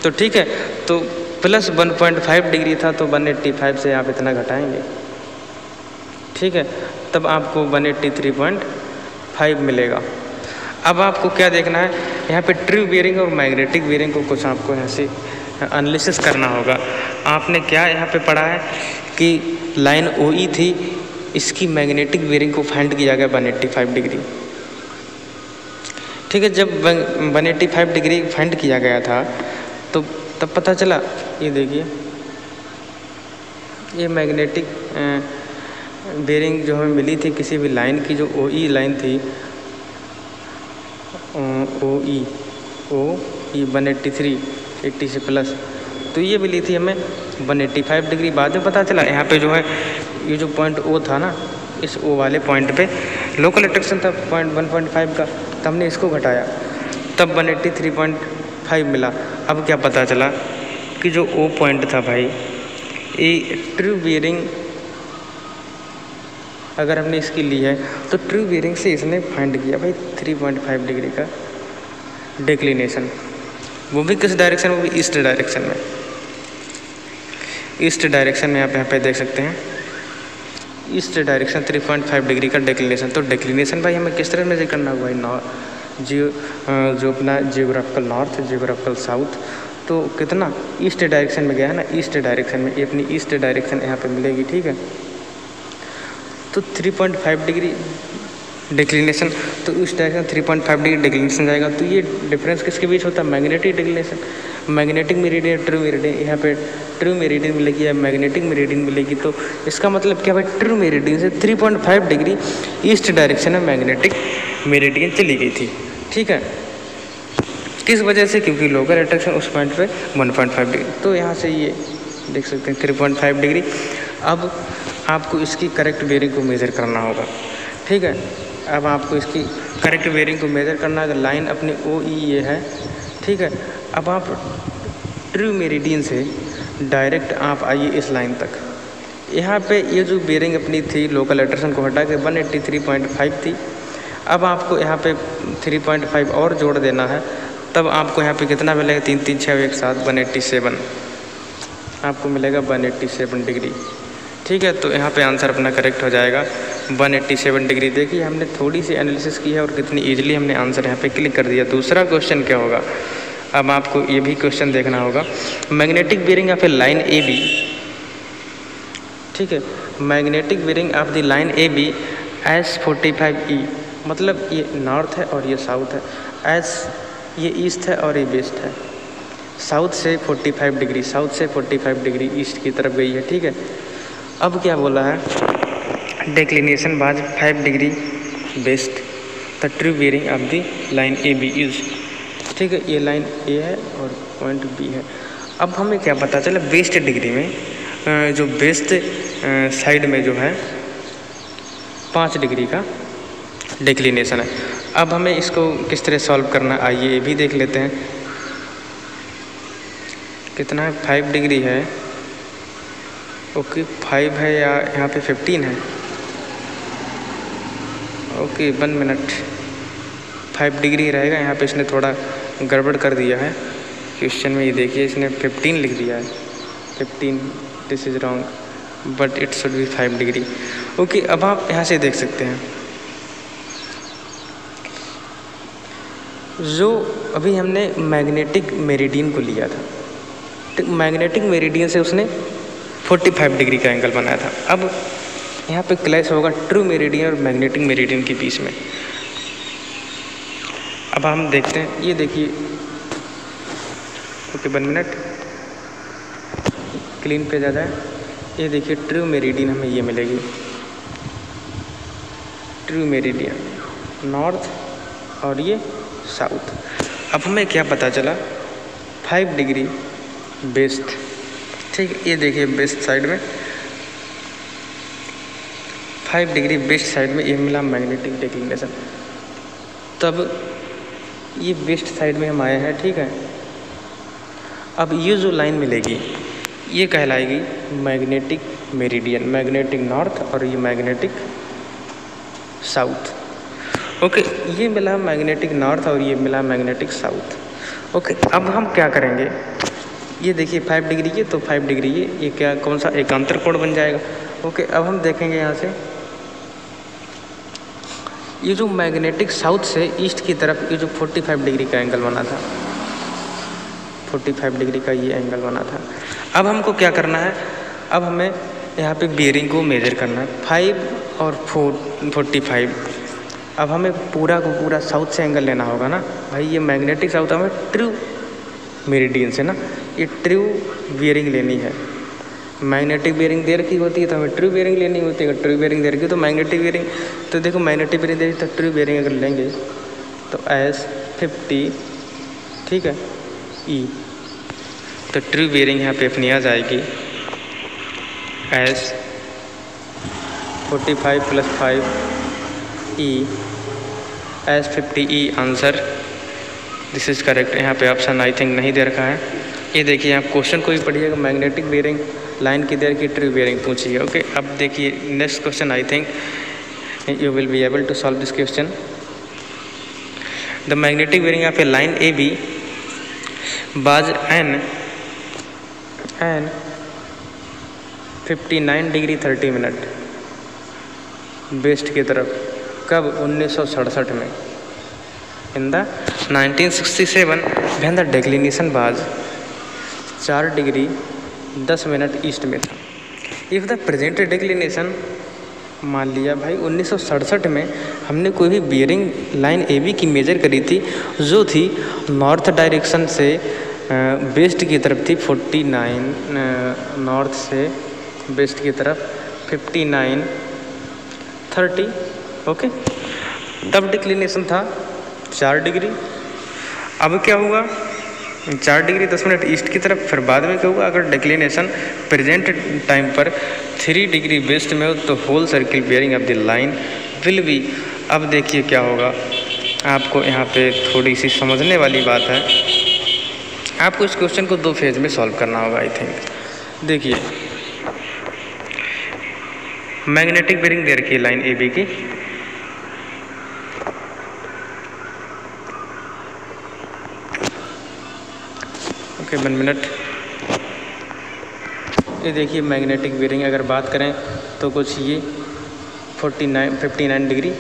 तो ठीक है, तो प्लस 1.5 डिग्री था तो 185 से आप इतना घटाएंगे। ठीक है, तब आपको 183.5 मिलेगा। अब आपको क्या देखना है, यहाँ पे ट्रू बियरिंग और मैग्नेटिक बियरिंग को कुछ आपको यहाँ से एनालिसिस करना होगा। आपने क्या यहाँ पे पढ़ा है कि लाइन ओ ई थी, इसकी मैग्नेटिक बियरिंग को फाइंड किया गया 185 डिग्री। ठीक है, जब 185 डिग्री फाइंड किया गया था तो तब पता चला, ये देखिए ये मैग्नेटिक बियरिंग जो हमें मिली थी किसी भी लाइन की, जो ओ ई लाइन थी, ओ ई 183 80 से प्लस, तो ये मिली थी हमें 185 डिग्री। बाद में पता चला यहाँ पे जो है ये जो पॉइंट ओ था ना, इस ओ वाले पॉइंट पे लोकल अट्रैक्शन था 1.5 का, तब हमने इसको घटाया तब 183.5 मिला। अब क्या पता चला कि जो ओ पॉइंट था भाई, ये ट्रू बियरिंग अगर हमने इसकी ली है तो ट्रू बियरिंग से इसने फाइंड किया भाई 3.5 डिग्री का डिक्लिनेशन, वो भी किस डायरेक्शन में, वो भी ईस्ट डायरेक्शन में। ईस्ट डायरेक्शन में आप यहाँ पे देख सकते हैं, ईस्ट डायरेक्शन 3.5 डिग्री का डिक्लिनेशन। तो डिक्लिनेशन भाई हमें किस तरह मेजर करना हुआ है, जो अपना जियोग्राफिकल नॉर्थ, जियोग्राफिकल साउथ, तो कितना ईस्ट डायरेक्शन में गया है ना, ईस्ट डायरेक्शन में, ये अपनी ईस्ट डायरेक्शन यहाँ पे मिलेगी। ठीक है, तो 3.5 डिग्री डिक्लिनेशन, तो इस डायरेक्शन 3.5 डिग्री डिक्लिनेशन जाएगा। तो ये डिफरेंस किसके बीच होता है, magnetic declination, magnetic meridian, true meridian. यहाँ पे ट्रू मेरिडियन मिलेगी या मैग्नेटिक मेरिडियन मिलेगी, तो इसका मतलब क्या भाई, ट्रू मेरिडियन से 3.5 डिग्री ईस्ट डायरेक्शन में मैग्नेटिक मेरिडियन चली गई थी। ठीक है, किस वजह से, क्योंकि लोकल अट्रैक्शन उस पॉइंट पे 1.5 डिग्री। तो यहाँ से ये देख सकते हैं 3.5 डिग्री। अब आपको इसकी करेक्ट बियरिंग को मेज़र करना होगा। ठीक है, अब आपको इसकी करेक्ट बियरिंग को मेज़र करना, अगर लाइन अपनी ओ ई ये है। ठीक है, अब आप ट्रू मेरिडियन से डायरेक्ट आप आइए इस लाइन तक। यहाँ पे ये जो बेरिंग अपनी थी लोकल अल्ट्रेशन को हटा के 183.5 थी, अब आपको यहाँ पे 3.5 और जोड़ देना है, तब आपको यहाँ पे कितना मिलेगा, 3 3 6 एक साथ 187 आपको मिलेगा 187 डिग्री। ठीक है, तो यहाँ पे आंसर अपना करेक्ट हो जाएगा 187 डिग्री। देखिए हमने थोड़ी सी एनालिसिस की है और कितनी ईजिली हमने आंसर यहाँ पे क्लिक कर दिया। दूसरा क्वेश्चन क्या होगा, अब आपको ये भी क्वेश्चन देखना होगा। Magnetic bearing of a line A B, ठीक है, magnetic bearing of the line A B S45E, मतलब ये नॉर्थ है और ये साउथ है, एस ये ईस्ट है और ये वेस्ट है। साउथ से 45 डिग्री, साउथ से 45 डिग्री ईस्ट की तरफ गई है। ठीक है, अब क्या बोला है, declination was 5 degree west the true bearing of the line A B is. ठीक है, ये लाइन ए है और पॉइंट बी है। अब हमें क्या पता चला, वेस्ट डिग्री में जो वेस्ट साइड में जो है 5 डिग्री का डिक्लिनेशन है। अब हमें इसको किस तरह सॉल्व करना, आइए ये भी देख लेते हैं। कितना है, 5 डिग्री है, ओके 5 है या यहाँ पे 15 है, ओके 1 मिनट, 5 डिग्री रहेगा। यहाँ पे इसने थोड़ा गड़बड़ कर दिया है क्वेश्चन में, ये देखिए इसने 15 लिख दिया है, 15, this is wrong but it should be 5 degree. Okay, अब आप यहाँ से देख सकते हैं, जो अभी हमने मैग्नेटिक मेरिडियन को लिया था, तो मैग्नेटिक मेरिडियन से उसने 45 डिग्री का एंगल बनाया था। अब यहाँ पे क्लैश होगा ट्रू मेरिडियन और मैग्नेटिक मेरिडियन के बीच में। अब हम देखते हैं, ये देखिए, ओके 1 मिनट, क्लीन पे ज़्यादा है, ये देखिए ट्रू मेरिडियन हमें ये मिलेगी, ट्रू मेरिडियन नॉर्थ और ये साउथ। अब हमें क्या पता चला, 5 डिग्री वेस्ट। ठीक, ये देखिए वेस्ट साइड में 5 डिग्री वेस्ट साइड में ये मिला मैग्नेटिक डिक्लिनेशन। तब ये वेस्ट साइड में हम आए हैं। ठीक है, अब ये जो लाइन मिलेगी ये कहलाएगी मैग्नेटिक मेरिडियन, मैग्नेटिक नॉर्थ और ये मैग्नेटिक साउथ। ओके, ये मिला मैग्नेटिक नॉर्थ और ये मिला मैग्नेटिक साउथ। ओके, अब हम क्या करेंगे, ये देखिए 5 डिग्री ये, तो 5 डिग्री ये क्या, कौन सा एकांतर कोण बन जाएगा। ओके, अब हम देखेंगे यहाँ से, ये जो मैग्नेटिक साउथ से ईस्ट की तरफ ये जो 45 डिग्री का एंगल बना था, 45 डिग्री का ये एंगल बना था। अब हमको क्या करना है, अब हमें यहाँ पे बेरिंग को मेजर करना है, 5 और 45। अब हमें पूरा को पूरा साउथ से एंगल लेना होगा ना भाई, ये मैग्नेटिक साउथ हमें ट्रू मेरिडियन से ना ये ट्रू बेरिंग लेनी है। मैग्नेटिक बेरिंग दे रखी होती है तो हमें ट्रू बेरिंग लेनी होती है, अगर ट्रू बेरिंग दे रखी तो मैग्नेटिक बेरिंग। तो देखो मैग्नेटिक बेरिंग दे रही तो ट्रू बेरिंग अगर लेंगे तो S50, ठीक है, E, तो ट्रू बेरिंग यहाँ पे अपनी आ जाएगी S45 + 5E S50E answer, this is correct. यहाँ पे ऑप्शन आई थिंक नहीं दे रखा है। ये देखिए आप क्वेश्चन को भी पढ़िएगा, मैग्नेटिक बेरिंग लाइन की देर की ट्रू बेरिंग पूछिए। ओके, अब देखिए next question, I think you will be able to solve this question. The magnetic bearing of a line A B was N 59 degree 30 minute west की तरफ, कब, 1967 में, in the 1967 when the declination was 4 degree 10 minute east में था। If the present declination, मान लिया भाई 1967 में हमने कोई भी बेरिंग लाइन ए बी की मेजर करी थी जो थी नॉर्थ डायरेक्शन से वेस्ट की तरफ थी, 49 नॉर्थ से वेस्ट की तरफ 59 30। ओके, तब डिक्लिनेशन था 4 डिग्री। अब क्या हुआ, 4 डिग्री 10 मिनट ईस्ट की तरफ, फिर बाद में क्या हुआ, अगर डिक्लिनेशन प्रेजेंट टाइम पर 3 डिग्री वेस्ट में हो तो whole circle bearing of the line will be. अब देखिए क्या होगा, आपको यहाँ पे थोड़ी सी समझने वाली बात है, आपको इस क्वेश्चन को 2 फेज में सॉल्व करना होगा। आई थिंक देखिए मैग्नेटिक बेरिंग दे रखी है लाइन ए बी की, ओके 1 मिनट। ये देखिए मैग्नेटिक बेरिंग अगर बात करें तो कुछ ये 59 डिग्री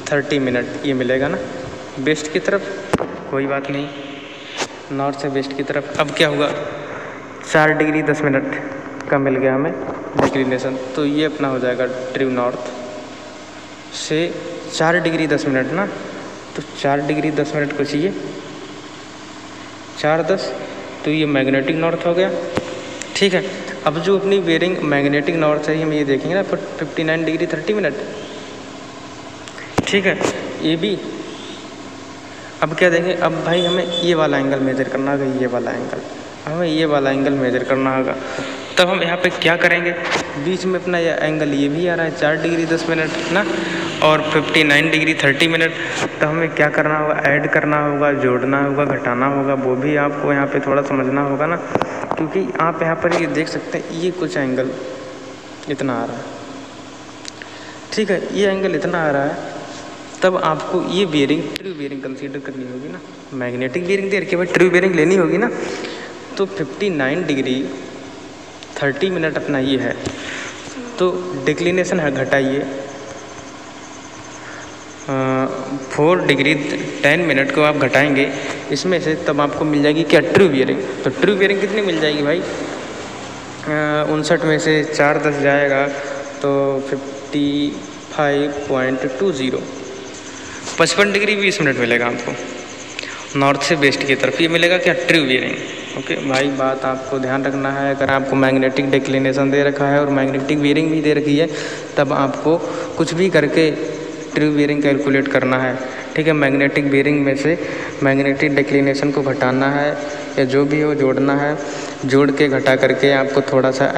30 मिनट ये मिलेगा ना वेस्ट की तरफ, कोई बात नहीं, नॉर्थ से वेस्ट की तरफ। अब क्या हुआ 4 डिग्री 10 मिनट का मिल गया हमें डिक्लिनेशन, तो ये अपना हो जाएगा ट्रू नॉर्थ से 4 डिग्री 10 मिनट ना, तो 4 डिग्री 10 मिनट को चाहिए 4-10, तो ये मैग्नेटिक नॉर्थ हो गया। ठीक है, अब जो अपनी बेरिंग मैग्नेटिक नॉर्थ है हम ये देखेंगे ना 59 डिग्री 30 मिनट। ठीक है, ये भी अब क्या देखें, अब भाई हमें ये वाला एंगल मेजर करना होगा, ये वाला एंगल हमें ये वाला एंगल मेजर करना होगा। तब हम यहाँ पे क्या करेंगे, बीच में अपना यह एंगल ये भी आ रहा है 4 डिग्री 10 मिनट ना, और 59 डिग्री 30 मिनट। तो हमें क्या करना होगा, ऐड करना होगा, जोड़ना होगा, घटाना होगा, वो भी आपको यहाँ पे थोड़ा समझना होगा ना, क्योंकि आप यहाँ पर ये देख सकते हैं ये कुछ एंगल इतना आ रहा है। ठीक है, ये एंगल इतना आ रहा है, तब आपको ये बेरिंग ट्रू बेरिंग कंसीडर करनी होगी ना। मैग्नेटिक बेरिंग दे रखी है भाई, ट्रू बेरिंग लेनी होगी ना। तो 59 डिग्री 30 मिनट अपना ये है, तो डिक्लिनेशन है घटाइए 4 डिग्री 10 मिनट को आप घटाएंगे इसमें से, तब आपको मिल जाएगी क्या, ट्रू बेरिंग। तो ट्रू बेरिंग कितनी मिल जाएगी भाई, 59 में से 4-10 जाएगा तो 55.20, 55 डिग्री 20 मिनट मिलेगा आपको नॉर्थ से वेस्ट की तरफ, ये मिलेगा क्या, ट्रू बेरिंग। ओके भाई, बात आपको ध्यान रखना है, अगर आपको मैग्नेटिक डिक्लिनेशन दे रखा है और मैग्नेटिक बेरिंग भी दे रखी है, तब आपको कुछ भी करके ट्रू बेरिंग कैलकुलेट करना है। ठीक है, मैग्नेटिक बेरिंग में से मैग्नेटिक डिक्लिनेशन को घटाना है या जो भी हो जोड़ना है, जोड़ के घटा करके आपको थोड़ा सा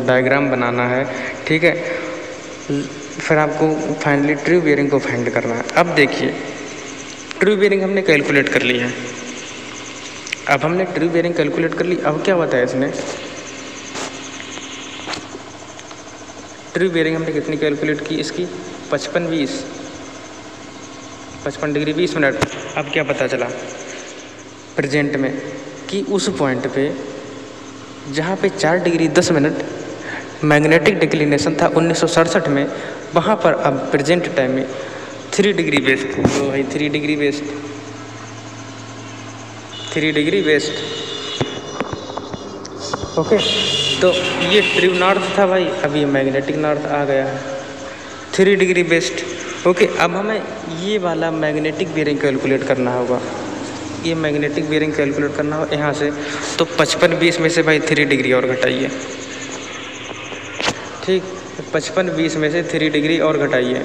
डायग्राम बनाना है। ठीक है, फिर आपको फाइनली ट्रू बेरिंग को फाइंड करना है। अब देखिए ट्रू बेरिंग हमने कैलकुलेट कर ली है, अब हमने ट्रू बेरिंग कैलकुलेट कर ली। अब क्या बताया इसने, ट्रू बेरिंग हमने कितनी कैलकुलेट की इसकी 55 डिग्री 20 मिनट। अब क्या पता चला प्रेजेंट में कि उस पॉइंट पे जहाँ पे 4 डिग्री 10 मिनट मैग्नेटिक डिक्लिनेशन था 1967 में, वहाँ पर अब प्रेजेंट टाइम में 3 डिग्री वेस्ट। तो भाई 3 degree west, 3 degree west. Okay, तो ये ट्रू नॉर्थ था भाई, अब ये मैग्नेटिक नॉर्थ आ गया है 3 डिग्री वेस्ट। ओके, अब हमें ये वाला मैग्नेटिक बेरिंग कैलकुलेट करना होगा, ये मैग्नेटिक बेरिंग कैलकुलेट करना होगा यहाँ से। तो 55-20 में से भाई 3 डिग्री और घटाइए। ठीक, 55-20 में से 3 डिग्री और घटाइए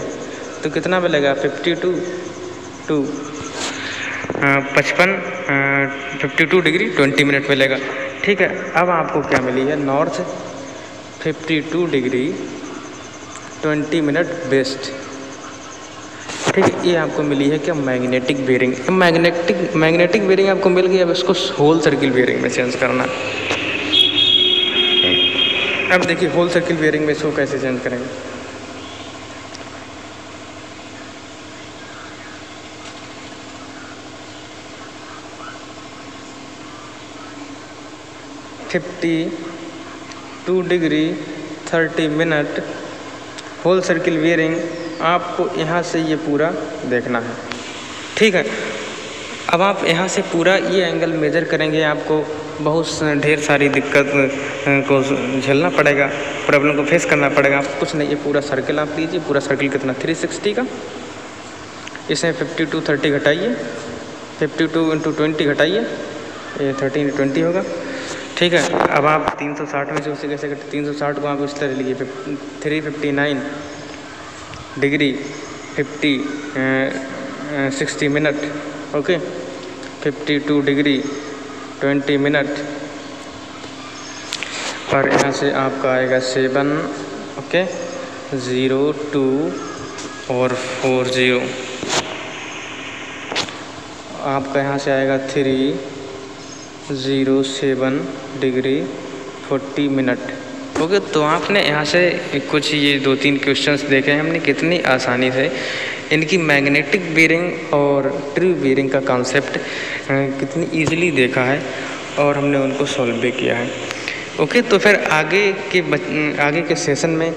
तो कितना मिलेगा, 52 डिग्री 20 मिनट मिलेगा। ठीक है, अब आपको क्या मिली है, नॉर्थ 52 डिग्री 20 मिनट वेस्ट। ठीक है, ये आपको मिली है क्या, मैग्नेटिक बेरिंग। मैग्नेटिक बेरिंग आपको मिल गई, अब इसको होल सर्किल बेरिंग में चेंज करना। अब देखिए होल सर्किल बेरिंग में इसको कैसे चेंज करेंगे। Fifty 2 degree 30 minute whole circle bearing, आपको यहाँ से ये पूरा देखना है। ठीक है, अब आप यहाँ से पूरा ये एंगल मेजर करेंगे, आपको बहुत ढेर सारी दिक्कत को झेलना पड़ेगा, प्रॉब्लम को फेस करना पड़ेगा। आप कुछ नहीं, ये पूरा सर्किल आप लीजिए, पूरा सर्किल कितना 360 का, इसमें 52 30 घटाइए, 52 × 20 घटाइए, ये 13 × 20 होगा। ठीक है, अब आप 360 में से उसे कैसे करते, 360 को आप इस तरह लीजिए, 359 degree 60 minute. Okay, 52 degree 20 minute, और यहाँ से आपका आएगा 7, ओके 0 2 और 4 0, आपका यहाँ से आएगा 307 डिग्री 40 मिनट। ओके, तो आपने यहाँ से कुछ ये 2-3 क्वेश्चंस देखे हैं हमने कितनी आसानी से इनकी मैग्नेटिक बेरिंग और ट्रू बेरिंग का कॉन्सेप्ट कितनी इजीली देखा है और हमने उनको सॉल्व भी किया है। ओके, तो फिर आगे के सेशन में